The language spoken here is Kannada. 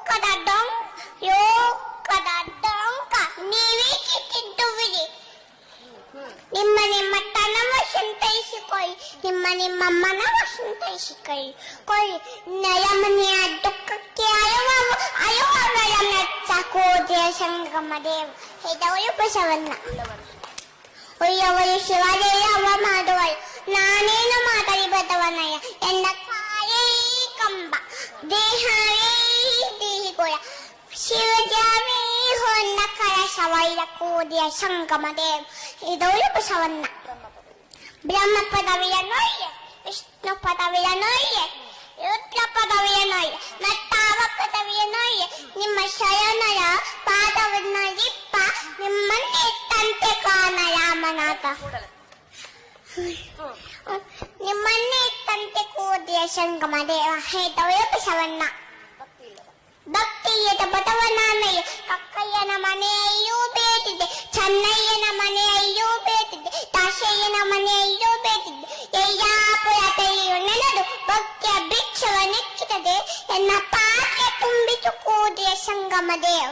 ಕದ ಡೊಂಕ ಯೋ ಕದ ಡೊಂಕ ನೀವೇಕೆ ತಿದ್ದುವಿರಿ ನಿಮ್ಮ ನಿಮ್ಮ ತನವ ಸಂತೈಸಿಕೊಳ್ಳಿ ನಿಮ್ಮ ಮನವ ಸಂತೈಸಿಕೊಳ್ಳಿ ನಯಮನೆಯ ದುಃಖಕ್ಕೆ ಅಯವಾಗಳ ಮೆಚ್ಚಕೋದೆಯ ಸಂಗಮ ದೇವ ಹೇದವಳು ಬಸವಣ್ಣ ಒಯ್ಯವಳು ಶಿವದೇಯ ಅವ ಮಾಡುವಳು ನಾನೇನು ಮಾತಲಿ ಬದವನಯ್ಯ ಎನ್ನ ಕಾಯೇ ಕಂಬ ದೇಹವೇ ದೇಹಿಗೋಯ ಶಿವಜಾವೇ ಹೊನ್ನ ಕಳಶವೈರ ಕೋದೆಯ ಸಂಗಮ ದೇವ ಇದವಳು ಬಸವಣ್ಣ ಬ್ರಹ್ಮ ಪದವಿಯ ನೋಯ್ಯ ವಿಷ್ಣು ಪದವಿಯ ನೋಯ್ಯ ರುದ್ರ ಪದವಿಯ ನೋಯ್ಯ ಮತ್ತಾವ ಪದವಿಯ ನೋಯ್ಯ ನಿಮ್ಮ ಶರಣರ ಪಾದವನ್ನರಿಪ್ಪ ನಿಮ್ಮನ್ನೇ ತಂತೆ ಕಾಣ ರಾಮನಾಥ ನಿಮ್ಮನ್ನೇ ತಂತೆ ಕೋದೆಯ ಸಂಗಮ ದೇವ ಹೇದವಳು ಬಸವಣ್ಣ ಭಕ್ತಿಯದ ಬಸವಣ್ಣನಯ್ಯ ಕಕ್ಕಯ್ಯನ ಮನೆಯಲ್ಲೂ ಬೇಟಿದೆ ಚೆನ್ನಯ್ಯನ ಮನೆಯಲ್ಲೂ ಬೇಟಿದೆ ದಾಸಯ್ಯನ ಮನೆಯಲ್ಲೂ ಬೇಟಿದೆ ಯಯ್ಯಾಪುರ ತಲೆಯು ನೆನೆದು ಭಕ್ತಿಯ ಭಿಕ್ಷವ ನೆಚ್ಚಿದೆ ಎನ್ನ ಪಾತ್ರೆ ತುಂಬಿತು ಕೋದೆಯ ಸಂಗಮ ದೇವ